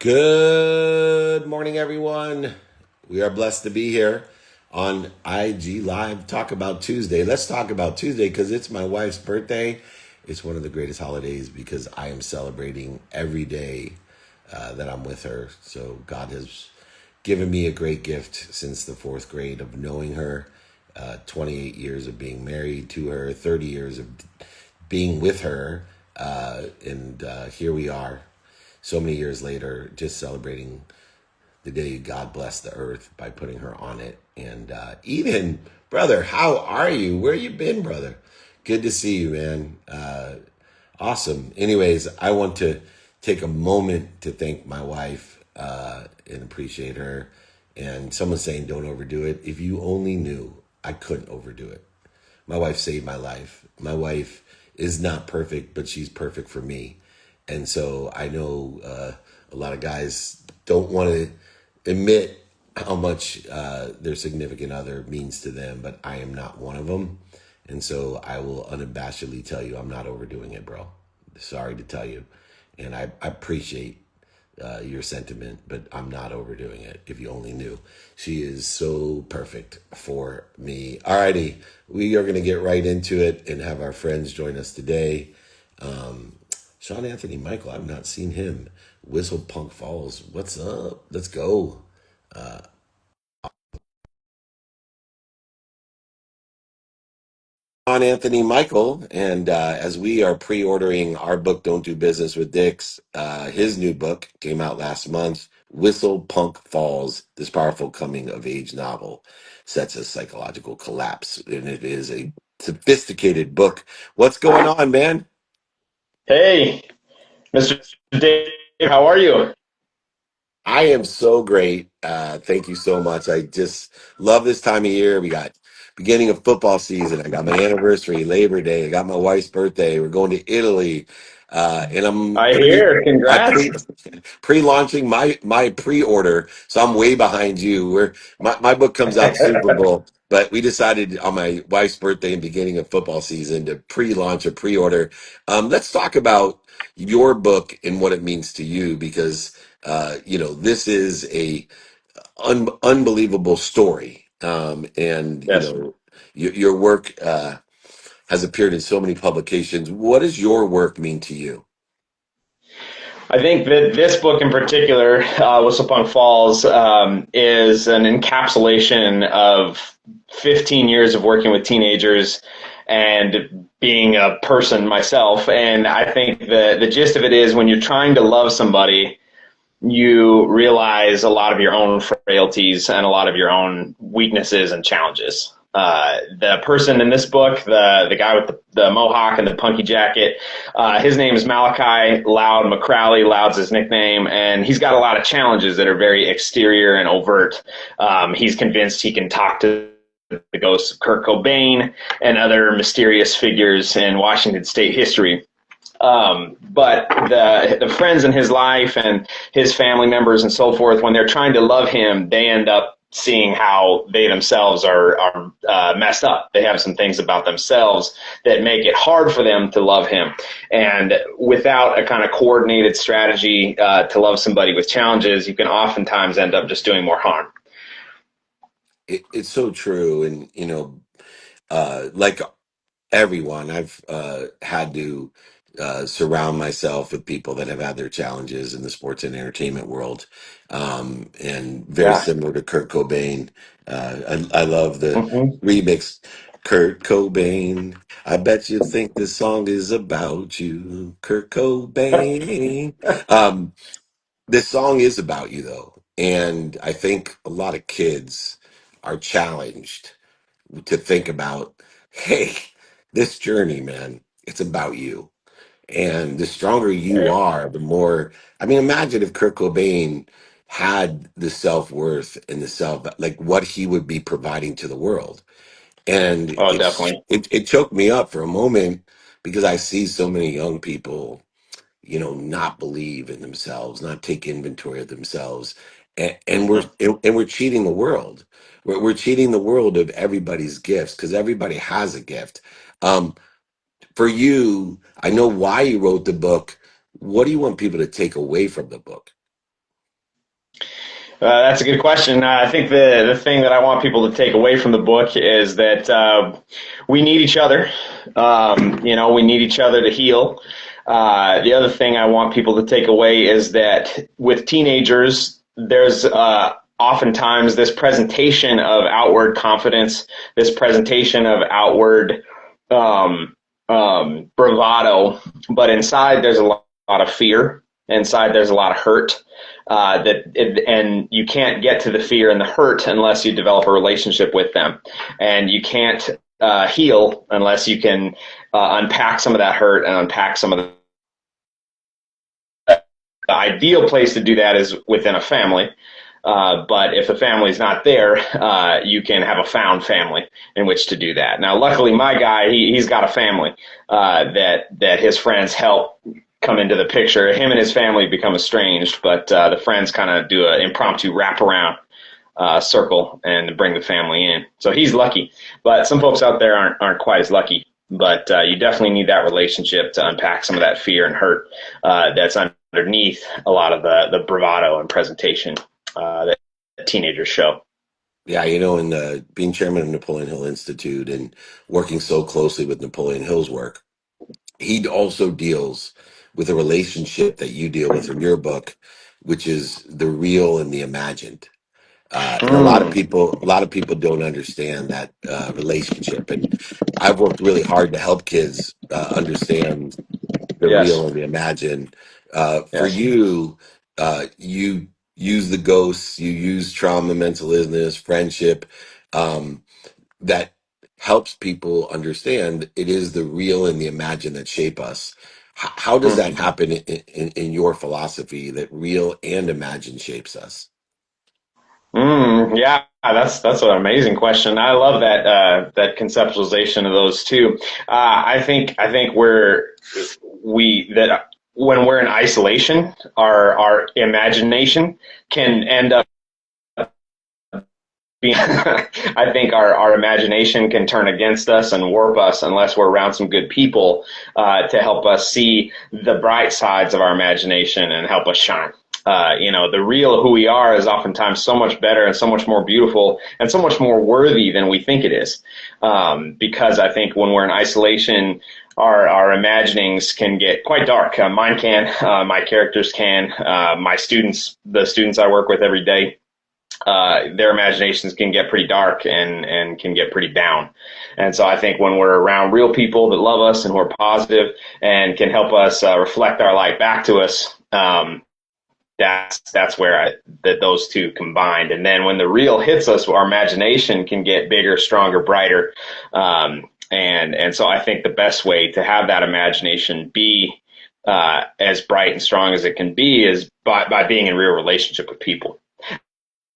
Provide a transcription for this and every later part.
Good morning, everyone. We are blessed to be here on IG Live Talk About Tuesday. Let's talk about Tuesday because it's my wife's birthday. It's one of the greatest holidays because I am celebrating every day that I'm with her. So God has given me a great gift since the fourth grade of knowing her, 28 years of being married to her, 30 years of being with her. And here we are so many years later, just celebrating the day God blessed the earth by putting her on it. And Eden, brother, how are you? Where you been, brother? Good to see you, man. Awesome. Anyways, I want to take a moment to thank my wife and appreciate her. And someone's saying don't overdo it. If you only knew, I couldn't overdo it. My wife saved my life. My wife is not perfect, but she's perfect for me. And so I know a lot of guys don't want to admit how much their significant other means to them, but I am not one of them. And so I will unabashedly tell you I'm not overdoing it, bro. Sorry to tell you. And I appreciate your sentiment, but I'm not overdoing it. If you only knew, she is so perfect for me. Alrighty, we are going to get right into it and have our friends join us today. Shaun Anthony McMichael, I've not seen him. Whistle Punk Falls, what's up? Let's go. Shaun Anthony Michael, and as we are pre-ordering our book, Don't Do Business with Dicks, his new book came out last month. Whistle Punk Falls, this powerful coming of age novel sets a psychological collapse, and it is a sophisticated book. What's going on, man? Hey, Mr. Dave, how are you? I am so great. Thank you so much. I just love this time of year. We got beginning of football season. I got my anniversary, Labor Day. I got my wife's birthday. We're going to Italy, and I'm I pre hear. I Congrats. pre-launching my pre-order. So I'm way behind you. Where my book comes out Super Bowl, but we decided on my wife's birthday and beginning of football season to pre-launch a pre-order. Let's talk about your book and what it means to you because this is a unbelievable story. And Yes. your work has appeared in so many publications. What does your work mean to you? I think that this book in particular, Whistle Punk Falls, is an encapsulation of 15 years of working with teenagers and being a person myself. And I think the gist of it is when you're trying to love somebody, you realize a lot of your own frailties and a lot of your own weaknesses and challenges. The person in this book, the guy with the mohawk and the punky jacket, his name is Malachi Loud McCrally. Loud's his nickname, and he's got a lot of challenges that are very exterior and overt. He's convinced he can talk to the ghosts of Kurt Cobain and other mysterious figures in Washington state history. But the friends in his life and his family members and so forth, when they're trying to love him, they end up seeing how they themselves are messed up. They have some things about themselves that make it hard for them to love him. And without a kind of coordinated strategy to love somebody with challenges, you can oftentimes end up just doing more harm. It's so true, and like everyone, I've had to surround myself with people that have had their challenges in the sports and entertainment world. And very Yeah. similar to Kurt Cobain, I love the Mm-hmm. remix. Kurt Cobain, I bet you think this song is about you, Kurt Cobain. Um, this song is about you, though. And I think a lot of kids are challenged to think about, hey, this journey, man, it's about you. And the stronger you are, the more, I mean, imagine if Kurt Cobain had the self worth and the self, like what he would be providing to the world. And Oh, definitely. it choked me up for a moment because I see so many young people not believe in themselves, not take inventory of themselves, and Mm-hmm. we're cheating the world. We're cheating the world of everybody's gifts because everybody has a gift. Um, for you, I know why you wrote the book. What do you want people to take away from the book? That's a good question. I think the thing that I want people to take away from the book is that we need each other. We need each other to heal. The other thing I want people to take away is that with teenagers, there's oftentimes this presentation of outward confidence, this presentation of outward bravado, but inside there's a lot of fear. Inside there's a lot of hurt. And you can't get to the fear and the hurt unless you develop a relationship with them, and you can't heal unless you can unpack some of that hurt and unpack some of the ideal place to do that is within a family. But if the family's not there, you can have a found family in which to do that. Now, luckily, my guy, he's got a family that his friends help come into the picture. Him and his family become estranged, but the friends kind of do an impromptu wraparound circle and bring the family in. So he's lucky. But some folks out there aren't quite as lucky. But you definitely need that relationship to unpack some of that fear and hurt that's underneath a lot of the bravado and presentation that teenagers show. Yeah, in being chairman of Napoleon Hill Institute and working so closely with Napoleon Hill's work, he also deals with a relationship that you deal with in your book, which is the real and the imagined. And Mm, a lot of people don't understand that relationship. And I've worked really hard to help kids understand the yes, real and the imagined. For yes. you, you use the ghosts, you use trauma, mental illness, friendship. Um, that helps people understand it is the real and the imagined that shape us. How does Mm. that happen in your philosophy that real and imagined shapes us? Yeah, that's an amazing question. I love that conceptualization of those two. I think we that when we're in isolation, our imagination can end up being. I think our imagination can turn against us and warp us unless we're around some good people to help us see the bright sides of our imagination and help us shine. The real who we are is oftentimes so much better and so much more beautiful and so much more worthy than we think it is. Because I think when we're in isolation, our imaginings can get quite dark. Mine can, my characters can, the students I work with every day, their imaginations can get pretty dark and can get pretty down. And so I think when we're around real people that love us and who are positive and can help us reflect our light back to us, that's where that those two combined. And then when the real hits us, our imagination can get bigger, stronger, brighter. And so I think the best way to have that imagination be as bright and strong as it can be is by being in real relationship with people.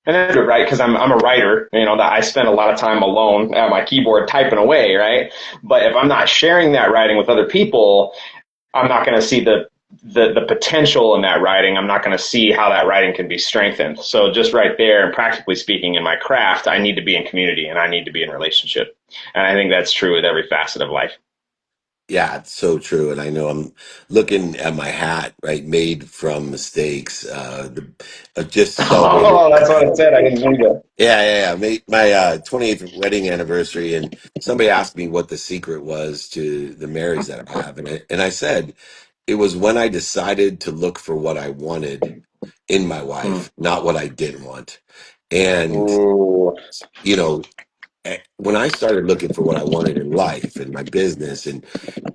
And that's good, right? Because I'm a writer, that I spend a lot of time alone at my keyboard typing away, right? But if I'm not sharing that writing with other people, I'm not going to see the potential in that writing. I'm not going to see how that writing can be strengthened. So just right there, and practically speaking, in my craft, I need to be in community and I need to be in relationship. And I think that's true with every facet of life. Yeah, it's so true. And I know I'm looking at my hat, right? Made from mistakes. Just celebrated. Oh, that's what it said. I didn't read it. Yeah. My 28th wedding anniversary, and somebody asked me what the secret was to the marriage that I have, and I said it was when I decided to look for what I wanted in my Hmm. wife, not what I didn't want. And Ooh. you know, when I started looking for what I wanted in life and my business and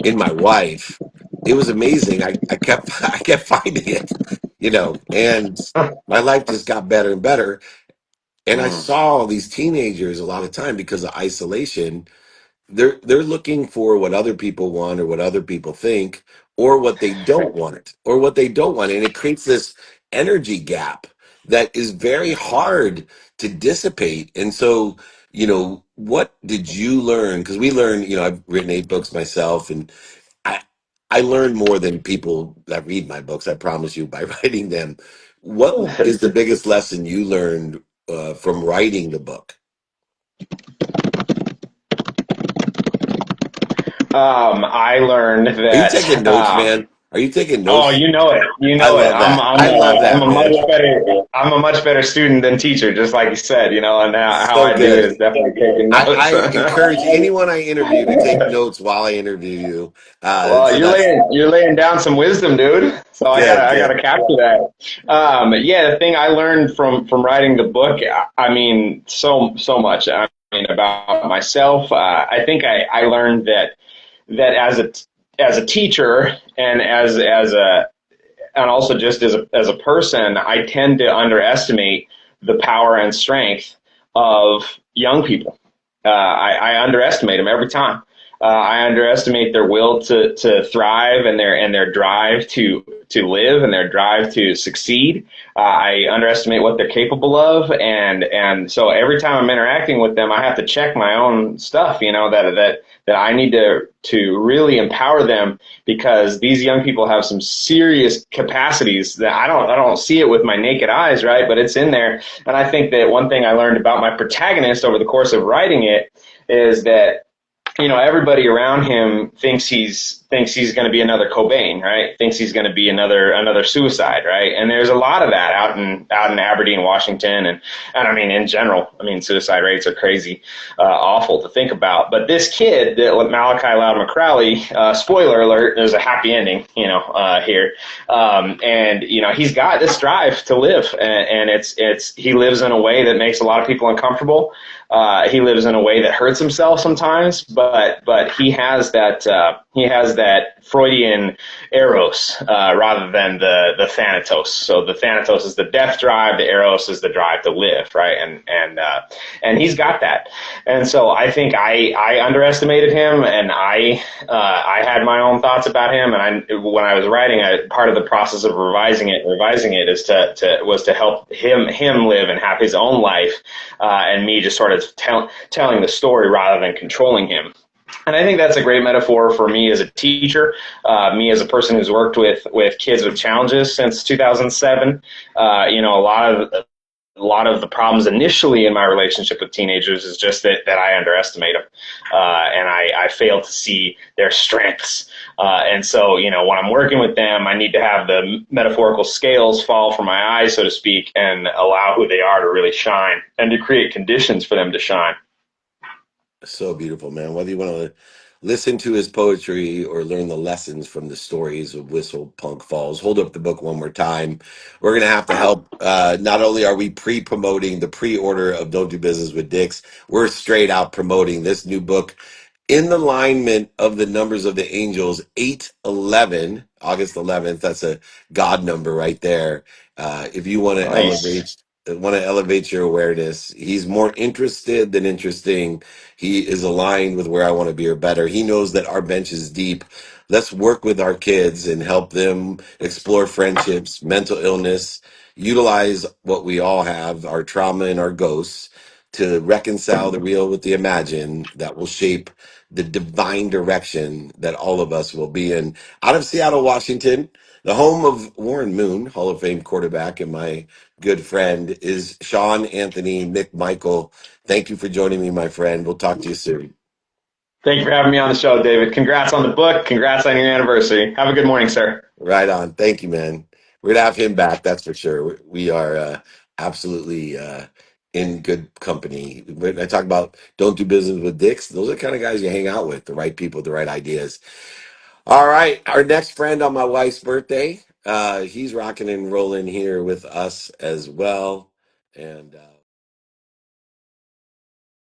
in my wife, it was amazing. I kept I kept finding it, and my life just got better and better. And I Hmm. saw these teenagers a lot of time because of isolation. They're looking for what other people want or what other people think or what they don't want or what they don't want. And it creates this energy gap that is very hard to dissipate. And so, what did you learn? Because we learn, I've written 8 books myself, and I I learn more than people that read my books, I promise you, by writing them. What is the biggest lesson you learned from writing the book? I learned Are you taking that notes, man? Are you taking Oh, notes? you know it. You I know it. love that. I love I'm that, a man. much better student than teacher, just like you said. You know, and how So I do it good. is definitely taking I notes. encourage anyone I interview to take notes while I interview you. Well, So that's you're laying down some wisdom, dude. So good, I gotta good. capture that. Yeah, the thing I learned from writing the book, I mean, so much. I mean, about myself. I think I learned that as a teacher and as a and also just as a person, I tend to underestimate the power and strength of young people. I underestimate them every time. I underestimate their will to thrive and their drive to live and their drive to succeed. I underestimate what they're capable of, and so every time I'm interacting with them, I have to check my own stuff. You know that I need to really empower them because these young people have some serious capacities that I don't see it with my naked eyes, right? But it's in there. And I think that one thing I learned about my protagonist over the course of writing it is that everybody around him thinks he's going to be another Cobain, right? Thinks he's going to be another suicide, right? And there's a lot of that out in Aberdeen, Washington, and I mean in general. I mean suicide rates are crazy, awful to think about. But this kid, Malachi Loud McCrowley, spoiler alert, there's a happy ending, here, and he's got this drive to live, and it's he lives in a way that makes a lot of people uncomfortable. He lives in a way that hurts himself sometimes, but he has that Freudian eros rather than the thanatos. So the thanatos is the death drive, the eros is the drive to live, right? And he's got that. And so I think I underestimated him, and I had my own thoughts about him. And when I was writing, part of the process of revising it is was to help him live and have his own life, and me just sort of telling the story rather than controlling him. And I think that's a great metaphor for me as a teacher, me as a person who's worked with kids with challenges since 2007. A lot of the problems initially in my relationship with teenagers is just that I underestimate them, and I fail to see their strengths. And so, when I'm working with them, I need to have the metaphorical scales fall from my eyes, so to speak, and allow who they are to really shine and to create conditions for them to shine. So beautiful, man. Whether you want to listen to his poetry or learn the lessons from the stories of Whistle Punk Falls, hold up the book one more time. We're going to have to help. Not only are we promoting the pre-order of Don't Do Business with Dicks, we're straight out promoting this new book in the alignment of the numbers of the angels, 811, August 11th. That's a God number right there. If you Nice. want to elevate your awareness, he's more interested than interesting. He is aligned with where I want to be or better. He knows that our bench is deep. Let's work with our kids and help them explore friendships, mental illness, utilize what we all have, our trauma and our ghosts, to reconcile the real with the imagined that will shape the divine direction that all of us will be in. Out of Seattle, Washington, the home of Warren Moon, Hall of Fame quarterback, and my good friend is Shaun Anthony McMichael. Thank you for joining me, my friend. We'll talk to you soon. Thank you for having me on the show, David. Congrats on the book. Congrats on your anniversary. Have a good morning, sir. Right on. Thank you, man. We're gonna have him back, that's for sure. We are absolutely in good company. When I talk about don't do business with dicks, those are the kind of guys you hang out with, the right people, the right ideas. All right, our next friend on my wife's birthday, he's rocking and rolling here with us as well, and.